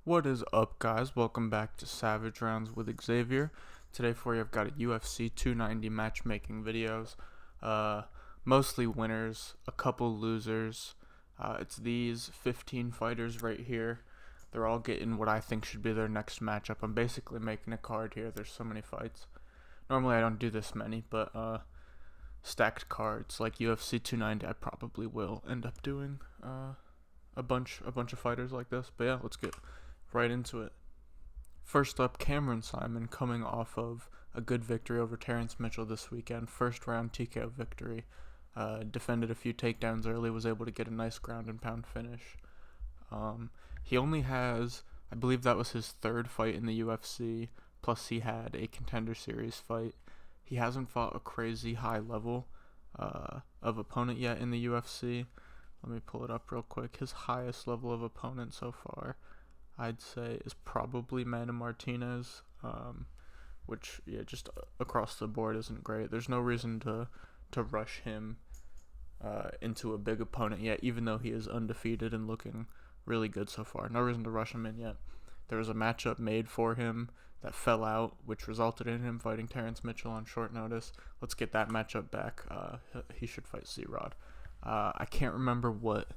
What is up, guys? Welcome back to Savage Rounds with Xavier. Today for you, I've got a UFC 290 matchmaking videos. Uh, Mostly winners, a couple losers. It's these 15 fighters right here. They're all getting what I think should be their next matchup. I'm basically making a card here. There's so many fights. Normally I don't do this many, but stacked cards like UFC 290, I probably will end up doing a bunch of fighters like this. But yeah, let's get right into it. First up, Cameron Simon coming off of a good victory over Terrence Mitchell this weekend. First round TKO victory. Defended a few takedowns early, was able to get a nice ground and pound finish. He only has, I believe that was his third fight in the UFC, plus he had a Contender Series fight. He hasn't fought a crazy high level of opponent yet in the UFC. Let me pull it up real quick. His highest level of opponent so far, I'd say, is probably Manny Martinez, which, just across the board isn't great. There's no reason to rush him into a big opponent yet, even though he is undefeated and looking really good so far. No reason to rush him in yet. There was a matchup made for him that fell out, which resulted in him fighting Terrence Mitchell on short notice. Let's get that matchup back. He should fight C-Rod. I can't remember what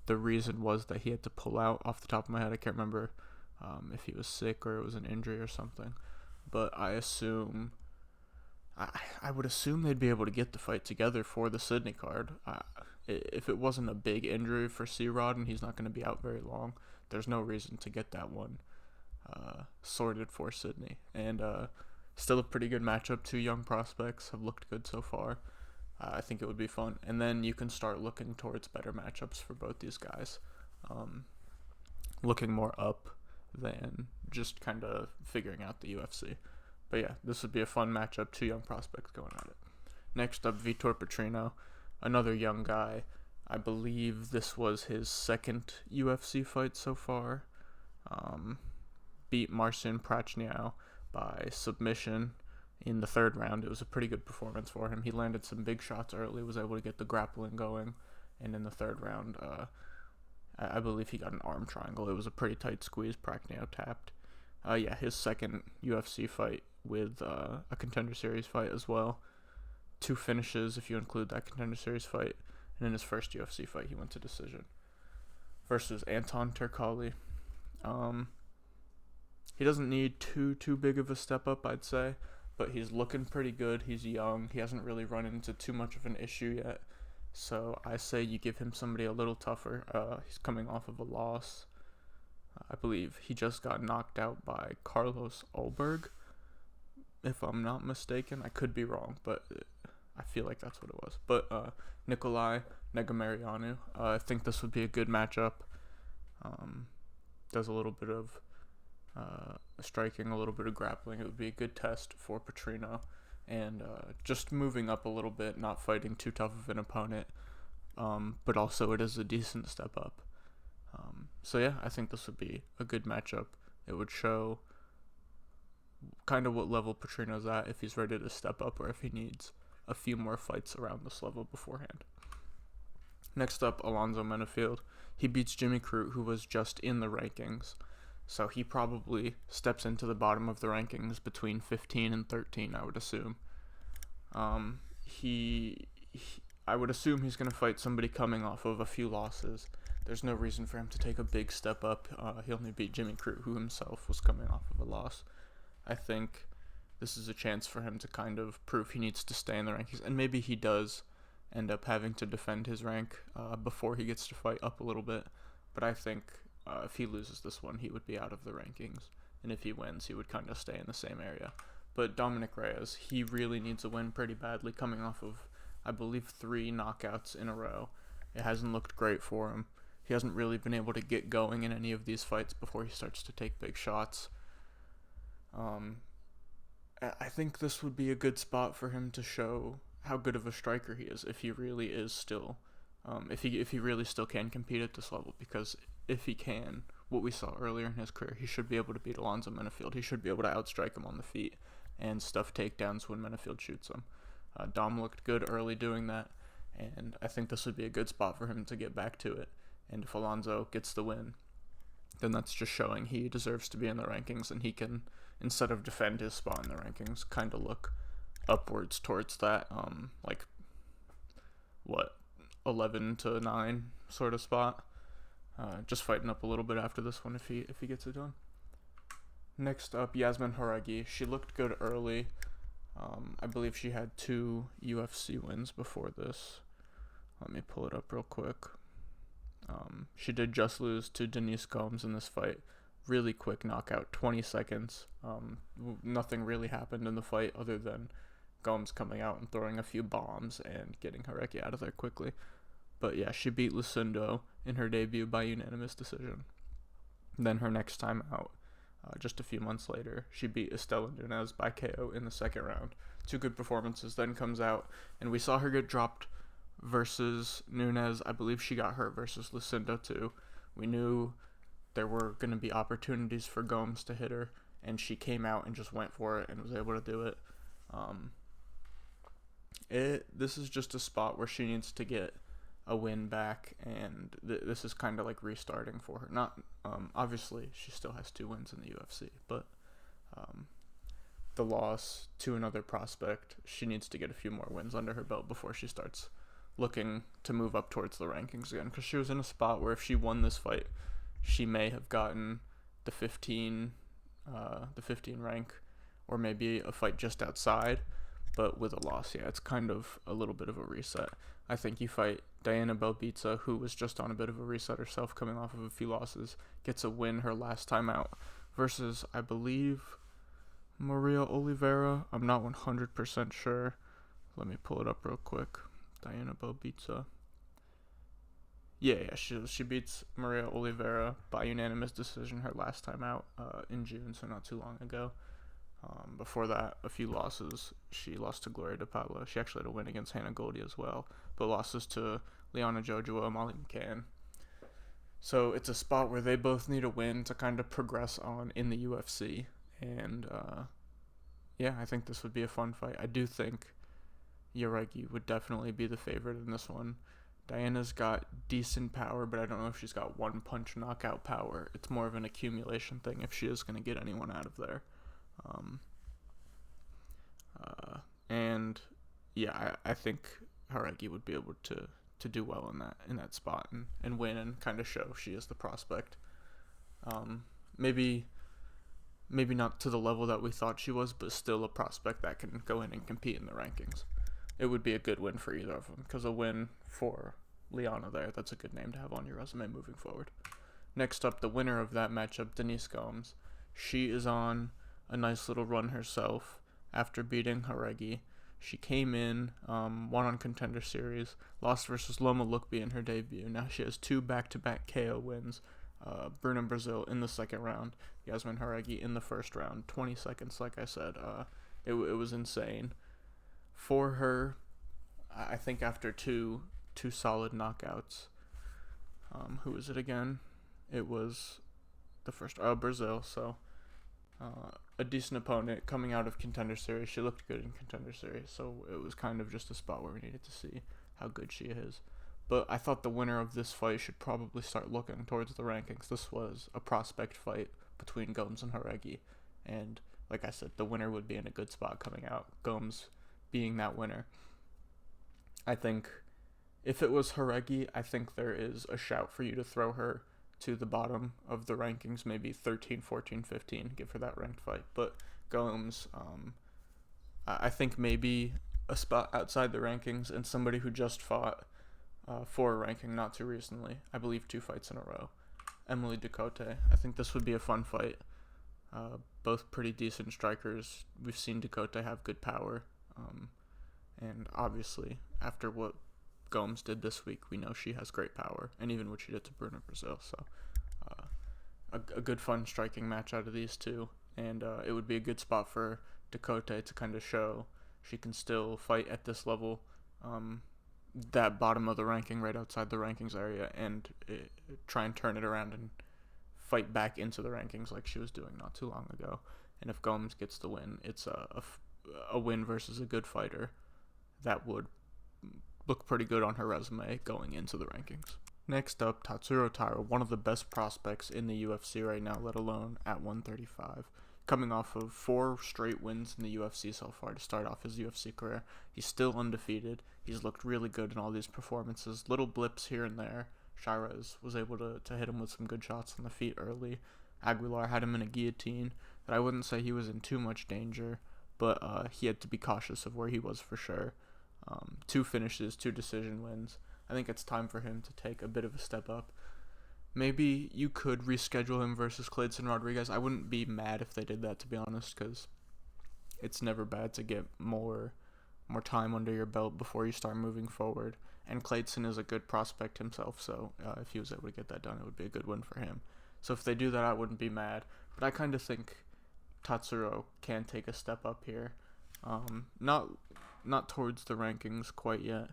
the reason was that he had to pull out off the top of my head. I can't remember if he was sick or it was an injury or something. But I would assume they'd be able to get the fight together for the Sydney card. If it wasn't a big injury for C-Rod and he's not going to be out very long, there's no reason to get that one sorted for Sydney. And still a pretty good matchup. Two young prospects have looked good so far. I think it would be fun. And then you can start looking towards better matchups for both these guys. Looking more up than just kind of figuring out the UFC. But yeah, this would be a fun matchup. Two young prospects going at it. Next up, Vitor Petrino, another young guy. I believe this was his second UFC fight so far. Beat Marcin Prachnio by submission in the third round. It was a pretty good performance for him. He landed some big shots early, was able to get the grappling going, and in the third round, I believe he got an arm triangle. It was a pretty tight squeeze. Prachnio tapped. His second UFC fight with a Contender Series fight as well. Two finishes if you include that Contender Series fight, and in his first UFC fight, he went to decision versus Anton Turkalj. He doesn't need too big of a step up, I'd say, but he's looking pretty good. He's young. He hasn't really run into too much of an issue yet. So I say you give him somebody a little tougher. He's coming off of a loss. I believe he just got knocked out by Carlos Ulberg, if I'm not mistaken. I could be wrong, but I feel like that's what it was. But Nikolai Negumereanu, I think this would be a good matchup. Does a little bit of striking, a little bit of grappling. It would be a good test for Petrino, and just moving up a little bit, not fighting too tough of an opponent, but also it is a decent step up. I think this would be a good matchup. It would show kind of what level Petrino's at, if he's ready to step up or if he needs a few more fights around this level beforehand. Next up, Alonzo Menafield. He beats Jimmy Crute, who was just in the rankings. So he probably steps into the bottom of the rankings between 15 and 13, I would assume. I would assume he's going to fight somebody coming off of a few losses. There's no reason for him to take a big step up. He only beat Jimmy Crute, who himself was coming off of a loss. I think this is a chance for him to kind of prove he needs to stay in the rankings. And maybe he does end up having to defend his rank before he gets to fight up a little bit. But I think if he loses this one, he would be out of the rankings. And if he wins, he would kind of stay in the same area. But Dominic Reyes, he really needs a win pretty badly, coming off of, I believe, 3 knockouts in a row. It hasn't looked great for him. He hasn't really been able to get going in any of these fights before he starts to take big shots. I think this would be a good spot for him to show how good of a striker he is, if he really is still, if he really still can compete at this level. Because if he can, what we saw earlier in his career, he should be able to beat Alonzo Menafield. He should be able to outstrike him on the feet and stuff takedowns when Menafield shoots him. Dom looked good early doing that, and I think this would be a good spot for him to get back to it. And if Alonzo gets the win, then that's just showing he deserves to be in the rankings, and he can, instead of defend his spot in the rankings, kind of look upwards towards that, like, 11 to 9 sort of spot. Just fighting up a little bit after this one if he gets it done. Next up, Yasmin Jauregui. She looked good early. I believe she had 2 UFC wins before this. Let me pull it up real quick. She did just lose to Denise Gomes in this fight. Really quick knockout, 20 seconds. Nothing really happened in the fight other than Gomes coming out and throwing a few bombs and getting Jauregui out of there quickly. But yeah, she beat Lucindo in her debut by unanimous decision. Then her next time out, just a few months later, she beat Estela Nunes by KO in the second round. 2 good performances, then comes out, and we saw her get dropped versus Nunes. I believe she got hurt versus Lucindo too. We knew there were going to be opportunities for Gomes to hit her, and she came out and just went for it and was able to do it. This is just a spot where she needs to get a win back, and this is kind of like restarting for her. Not obviously she still has 2 wins in the UFC, but the loss to another prospect, she needs to get a few more wins under her belt before she starts looking to move up towards the rankings again, because she was in a spot where if she won this fight, she may have gotten the 15 rank, or maybe a fight just outside. But with a loss, yeah, it's kind of a little bit of a reset. I think you fight Diana Belbita, who was just on a bit of a reset herself, coming off of a few losses, gets a win her last time out, versus, I believe, Maria Oliveira. I'm not 100% sure. Let me pull it up real quick. Diana Belbita. Yeah, she beats Maria Oliveira by unanimous decision her last time out in June, so not too long ago. Before that, a few losses. She lost to Gloria DePablo. She actually had a win against Hannah Goldie as well, but losses to Liana Jojoa, Molly McCann. So it's a spot where they both need a win to kind of progress on in the UFC. And yeah, I think this would be a fun fight. I do think Jauregui would definitely be the favorite in this one. Diana's got decent power, but I don't know if she's got one punch knockout power. It's more of an accumulation thing if she is going to get anyone out of there. And yeah, I think Jauregui would be able to do well in that spot and win and kind of show she is the prospect. Maybe not to the level that we thought she was, but still a prospect that can go in and compete in the rankings. It would be a good win for either of them, because a win for Liana there, that's a good name to have on your resume moving forward. Next up, the winner of that matchup, Denise Gomes. She is on a nice little run herself after beating Jauregui. She came in, won on Contender Series, lost versus Loma Lookby in her debut. Now she has 2 back-to-back KO wins. Bruna Brazil in the second round, Yasmin Jauregui in the first round. 20 seconds, like I said. It was insane. For her, I think after two solid knockouts, who was it again? It was the first, Brazil, so a decent opponent coming out of Contender Series. She looked good in Contender Series, so it was kind of just a spot where we needed to see how good she is. But I thought the winner of this fight should probably start looking towards the rankings. This was a prospect fight between Gomes and Jauregui, and like I said, the winner would be in a good spot coming out, Gomes being that winner. I think if it was Jauregui, I think there is a shout for you to throw her to the bottom of the rankings, maybe 13, 14, 15, give her that ranked fight. But Gomes, I think maybe a spot outside the rankings, and somebody who just fought for a ranking not too recently, I believe 2 fights in a row, Emily Ducote. I think this would be a fun fight. Both pretty decent strikers. We've seen Ducote have good power, and obviously after what Gomes did this week, we know she has great power, and even what she did to Bruna Brazil. So a good fun striking match out of these two, and it would be a good spot for Ducote to kind of show she can still fight at this level, that bottom of the ranking, right outside the rankings area, and try and turn it around and fight back into the rankings like she was doing not too long ago. And if Gomes gets the win, it's a win versus a good fighter that would look pretty good on her resume going into the rankings. Next up, Tatsuro Taira, one of the best prospects in the UFC right now, let alone at 135. Coming off of 4 straight wins in the UFC so far to start off his UFC career. He's still undefeated. He's looked really good in all these performances. Little blips here and there. Shires was able to hit him with some good shots on the feet early. Aguilar had him in a guillotine that I wouldn't say he was in too much danger, but he had to be cautious of where he was for sure. 2 finishes, 2 decision wins. I think it's time for him to take a bit of a step up. Maybe you could reschedule him versus Yair Rodriguez. I wouldn't be mad if they did that, to be honest, because it's never bad to get more time under your belt before you start moving forward. And Yair is a good prospect himself, so if he was able to get that done, it would be a good win for him. So if they do that, I wouldn't be mad. But I kind of think Tatsuro can take a step up here. Not towards the rankings quite yet.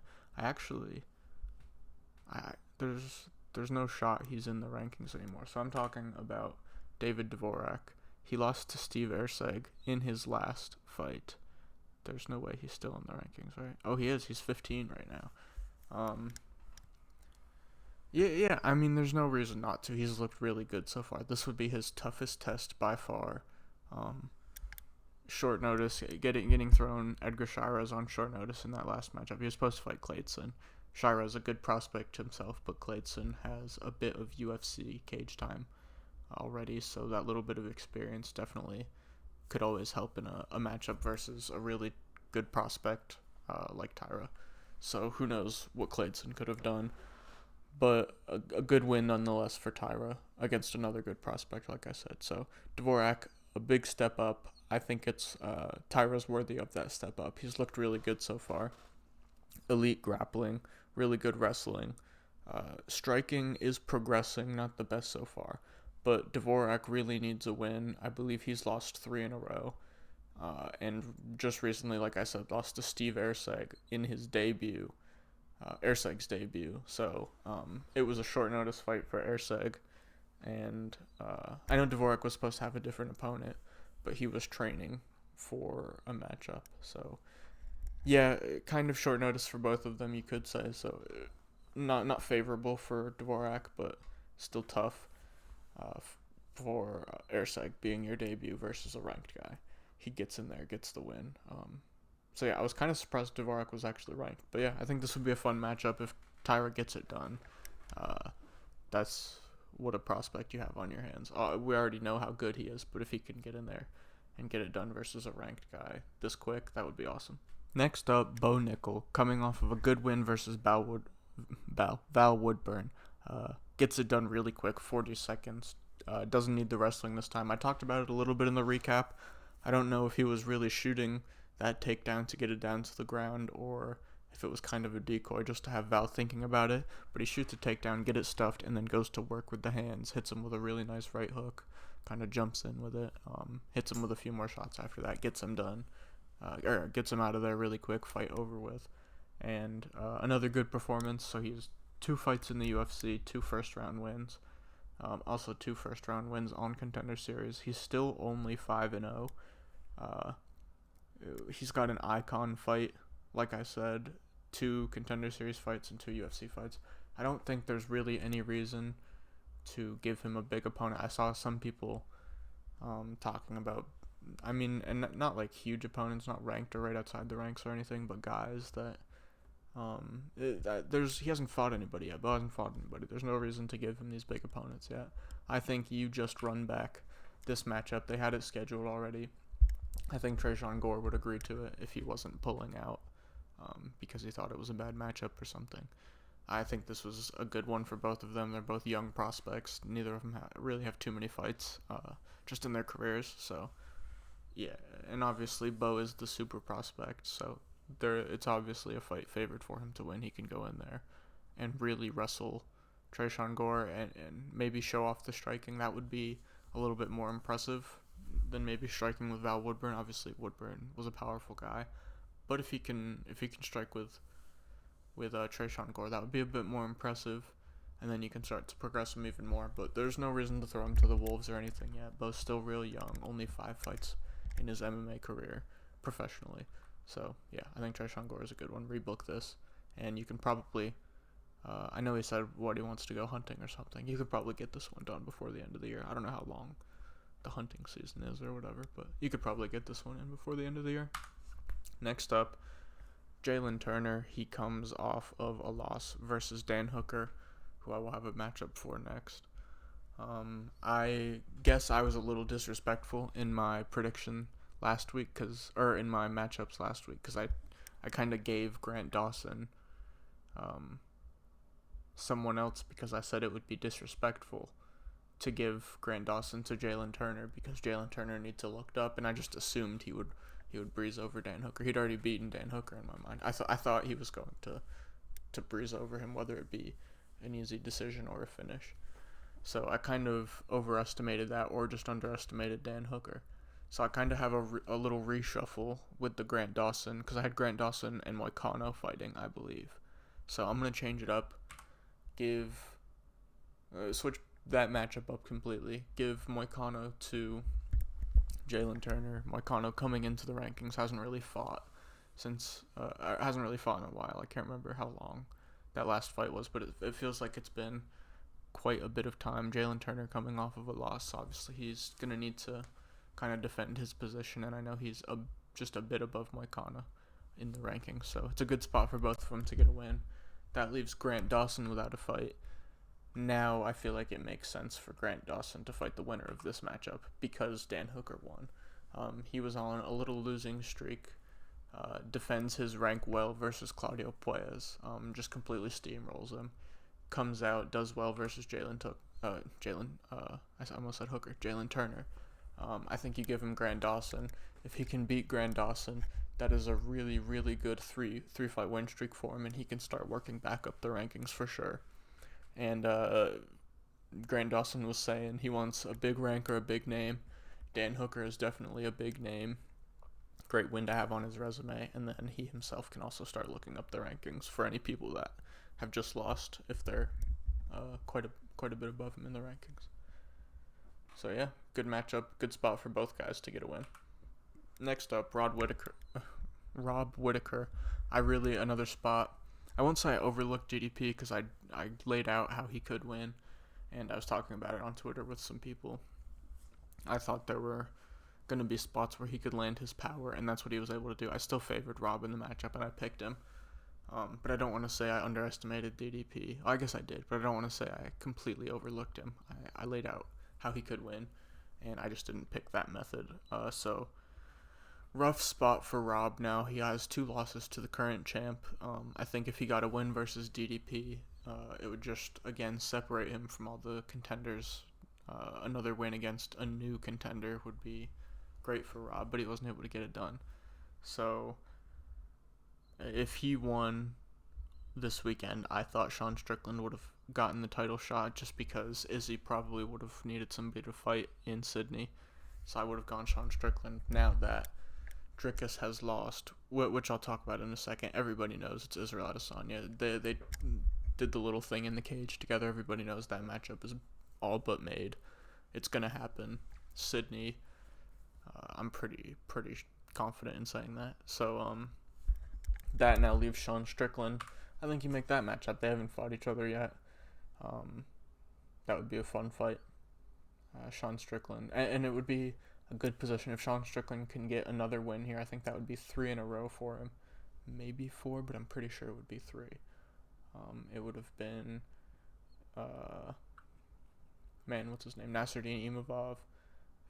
There's no shot he's in the rankings anymore. So I'm talking about David Dvorak. He lost to Steve Erceg in his last fight. There's no way he's still in the rankings, right? Oh, he is. He's 15 right now. Yeah. I mean, there's no reason not to. He's looked really good so far. This would be his toughest test by far. Short notice, getting thrown Edgar Shires on short notice in that last matchup. He was supposed to fight Yair. Shira is a good prospect himself, but Yair has a bit of UFC cage time already, so that little bit of experience definitely could always help in a matchup versus a really good prospect like Taira. So who knows what Yair could have done, but a good win nonetheless for Taira against another good prospect, like I said. So Dvorak, a big step up. I think it's Taira's worthy of that step up. He's looked really good so far. Elite grappling, really good wrestling. Striking is progressing, not the best so far, but Dvorak really needs a win. I believe he's lost 3 in a row, and just recently, like I said, lost to Steve Erceg in his debut, Erceg's debut. So it was a short notice fight for Erceg, and I know Dvorak was supposed to have a different opponent, but he was training for a matchup. So yeah, kind of short notice for both of them, you could say. So not favorable for Dvorak, but still tough for Erceg being your debut versus a ranked guy. He gets in there, gets the win. So yeah, I was kind of surprised Dvorak was actually ranked. But yeah, I think this would be a fun matchup if Taira gets it done. That's what a prospect you have on your hands. We already know how good he is, but if he can get in there and get it done versus a ranked guy this quick, that would be awesome. Next up, Bo Nickel, coming off of a good win versus Val Woodburn. Gets it done really quick, 40 seconds. Doesn't need the wrestling this time. I talked about it a little bit in the recap. I don't know if he was really shooting that takedown to get it down to the ground or if it was kind of a decoy just to have Val thinking about it. But he shoots a takedown, get it stuffed, and then goes to work with the hands. Hits him with a really nice right hook. Kind of jumps in with it. Hits him with a few more shots after that. Gets him done. Or gets him out of there really quick, fight over with. And another good performance. So he has 2 fights in the UFC, 2 first-round wins. Also 2 first-round wins on Contender Series. He's still only 5-0. He's got an icon fight, like I said, 2 Contender Series fights and 2 UFC fights. I don't think there's really any reason to give him a big opponent. I saw some people talking about, I mean, and not like huge opponents, not ranked or right outside the ranks or anything, but guys that he hasn't fought anybody yet. Bo hasn't fought anybody. There's no reason to give him these big opponents yet. I think you just run back this matchup. They had it scheduled already. I think Tresean Gore would agree to it if he wasn't pulling out because he thought it was a bad matchup or something. I think this was a good one for both of them. They're both young prospects. Neither of them really have too many fights just in their careers. So, yeah, and obviously Bo is the super prospect, so it's obviously a fight favored for him to win. He can go in there and really wrestle Tresean Gore and maybe show off the striking. That would be a little bit more impressive than maybe striking with Val Woodburn. Obviously, Woodburn was a powerful guy, but if he can strike with Tresean Gore, that would be a bit more impressive, and then you can start to progress him even more. But there's no reason to throw him to the wolves or anything yet. Bo's still really young, only 5 fights in his MMA career professionally. So yeah, I think Tresean Gore is a good one. Rebook this, and you can probably I know he said what he wants to go hunting or something. You could probably get this one done before the end of the year. I don't know how long the hunting season is or whatever, but you could probably get this one in before the end of the year. Next up, Jalen Turner. He comes off of a loss versus Dan Hooker, who I will have a matchup for next. I guess I was a little disrespectful in my prediction last week, in my matchups last week, because I kind of gave Grant Dawson someone else because I said it would be disrespectful to give Grant Dawson to Jalen Turner because Jalen Turner needs to look up, and I just assumed he would breeze over Dan Hooker. He'd already beaten Dan Hooker in my mind. I thought he was going to breeze over him, whether it be an easy decision or a finish. So I kind of overestimated that or just underestimated Dan Hooker. So I kind of have a little reshuffle with the Grant Dawson because I had Grant Dawson and Moicano fighting, I believe. So I'm going to change it up. Switch that matchup up completely. Give Moicano to Jalen Turner. Moicano coming into the rankings hasn't really fought in a while. I can't remember how long that last fight was, but it feels like it's been quite a bit of time. Jalen Turner coming off of a loss, obviously he's going to need to kind of defend his position, and I know he's just a bit above Moicano in the rankings, so it's a good spot for both of them to get a win. That leaves Grant Dawson without a fight. Now I feel like it makes sense for Grant Dawson to fight the winner of this matchup because Dan Hooker won. He was on a little losing streak, defends his rank well versus Claudio Puelles, just completely steamrolls him, comes out, does well versus Jalen Turner. I think you give him Grant Dawson. If he can beat Grant Dawson, that is a really, really good three fight win streak for him, and he can start working back up the rankings for sure. And Grant Dawson was saying he wants a big rank or a big name. Dan Hooker is definitely a big name. Great win to have on his resume, and then he himself can also start looking up the rankings for any people that have just lost if they're quite a bit above him in the rankings. So yeah, good matchup, good spot for both guys to get a win. Next up, Rob Whittaker. Another spot. I won't say I overlooked DDP because I laid out how he could win, and I was talking about it on Twitter with some people. I thought there were going to be spots where he could land his power, and that's what he was able to do. I still favored Rob in the matchup, and I picked him. But I don't want to say I underestimated DDP. I guess I did, but I don't want to say I completely overlooked him. I laid out how he could win, and I just didn't pick that method. So rough spot for Rob now. He has 2 losses to the current champ. I think if he got a win versus DDP, it would just, again, separate him from all the contenders. Another win against a new contender would be great for Rob, but he wasn't able to get it done. So if he won this weekend, I thought Sean Strickland would have gotten the title shot just because Izzy probably would have needed somebody to fight in Sydney. So I would have gone Sean Strickland. Now that Dricus has lost, which I'll talk about in a second, everybody knows it's Israel Adesanya. They did the little thing in the cage together. Everybody knows that matchup is all but made. It's going to happen. Sydney, I'm pretty confident in saying that. So that now leaves Sean Strickland. I think you make that matchup. They haven't fought each other yet. That would be a fun fight. Sean Strickland. And it would be a good position if Sean Strickland can get another win here. I think that would be 3 in a row for him. Maybe 4, but I'm pretty sure it would be 3. It would have been, what's his name? Nasruddin Imavov.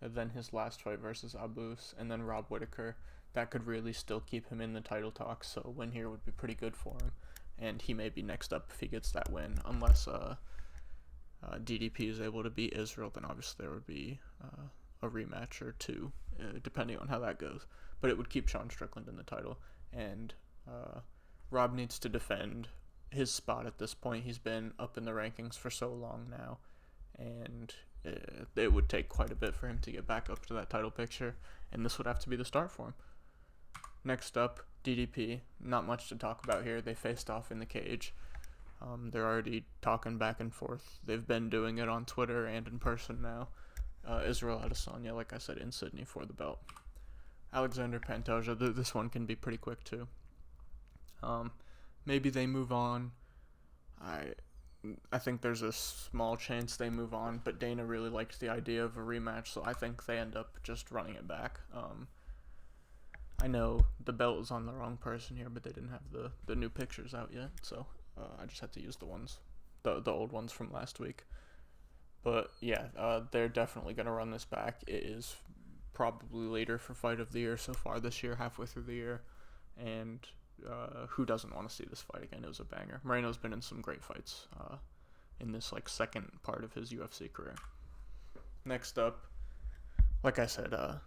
And then his last fight versus Abus. And then Rob Whittaker. That could really still keep him in the title talks. So a win here would be pretty good for him. And he may be next up if he gets that win. Unless DDP is able to beat Israel, then obviously there would be a rematch or 2, depending on how that goes. But it would keep Sean Strickland in the title. And Rob needs to defend his spot at this point. He's been up in the rankings for so long now. And it would take quite a bit for him to get back up to that title picture. And this would have to be the start for him. Next up, DDP. Not much to talk about here. They faced off in the cage. They're already talking back and forth. They've been doing it on Twitter and in person now. Israel Adesanya, like I said, in Sydney for the belt. Alexander Pantoja, this one can be pretty quick too. Maybe they move on. I think there's a small chance they move on, but Dana really liked the idea of a rematch, so I think they end up just running it back. I know the belt was on the wrong person here, but they didn't have the new pictures out yet, so I just had to use the old ones from last week. But yeah, they're definitely gonna run this back. It is probably later for fight of the year so far this year, halfway through the year, and who doesn't want to see this fight again? It was a banger. Moreno's been in some great fights in this like second part of his UFC career. Next up, like I said, I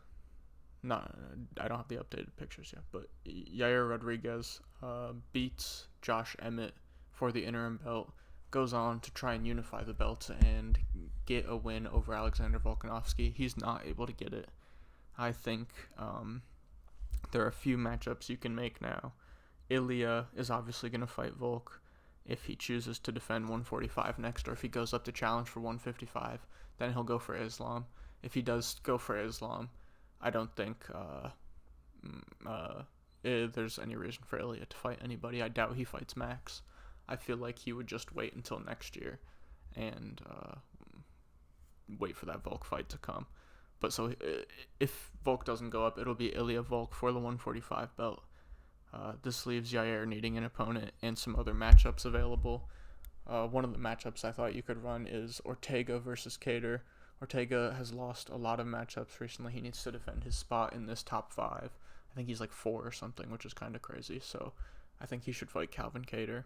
don't have the updated pictures yet, but Yair Rodriguez beats Josh Emmett for the interim belt, goes on to try and unify the belts and get a win over Alexander Volkanovski. He's not able to get it. I think there are a few matchups you can make now. Ilya is obviously going to fight Volk if he chooses to defend 145 next, or if he goes up to challenge for 155, then he'll go for Islam. If he does go for Islam, I don't think there's any reason for Ilya to fight anybody. I doubt he fights Max. I feel like he would just wait until next year and wait for that Volk fight to come. But so if Volk doesn't go up, it'll be Ilya Volk for the 145 belt. This leaves Yair needing an opponent and some other matchups available. One of the matchups I thought you could run is Ortega versus Cater. Ortega has lost a lot of matchups recently. He needs to defend his spot in this top 5. I think he's like 4 or something, which is kind of crazy. So I think he should fight Calvin Cater,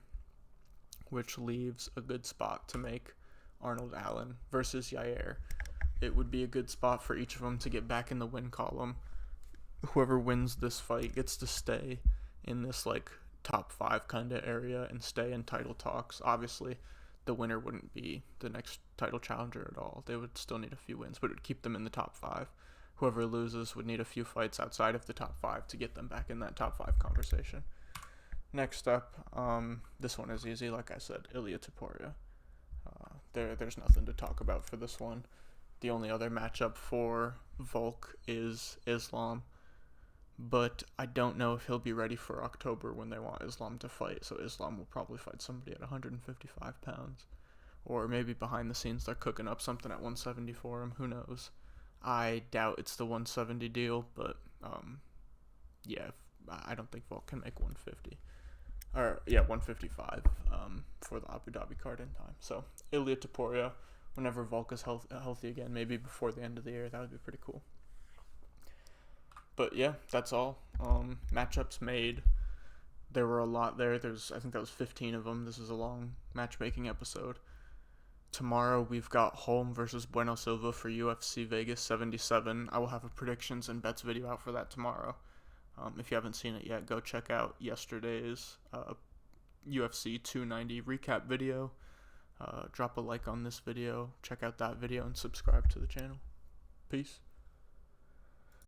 which leaves a good spot to make Arnold Allen versus Yair. It would be a good spot for each of them to get back in the win column. Whoever wins this fight gets to stay in this like top 5 kind of area and stay in title talks. Obviously, the winner wouldn't be the next title challenger at all. They would still need a few wins, but it would keep them in the top 5. Whoever loses would need a few fights outside of the top 5 to get them back in that top 5 conversation. Next up, this one is easy, like I said, Ilia Topuria. There's nothing to talk about for this one. The only other matchup for Volk is Islam, but I don't know if he'll be ready for October when they want Islam to fight, so Islam will probably fight somebody at 155 pounds. Or maybe behind the scenes they're cooking up something at 170 for him, who knows. I doubt it's the 170 deal, but yeah, I don't think Volk can make 150. 155 for the Abu Dhabi card in time. So Ilia Topuria, whenever Volk is healthy again, maybe before the end of the year, that would be pretty cool. But yeah, that's all. Matchups made. There were a lot there. I think that was 15 of them. This is a long matchmaking episode. Tomorrow we've got Holm versus Bueno Silva for UFC Vegas 77. I will have a predictions and bets video out for that tomorrow. If you haven't seen it yet, go check out yesterday's UFC 290 recap video. Drop a like on this video, check out that video, and subscribe to the channel. Peace.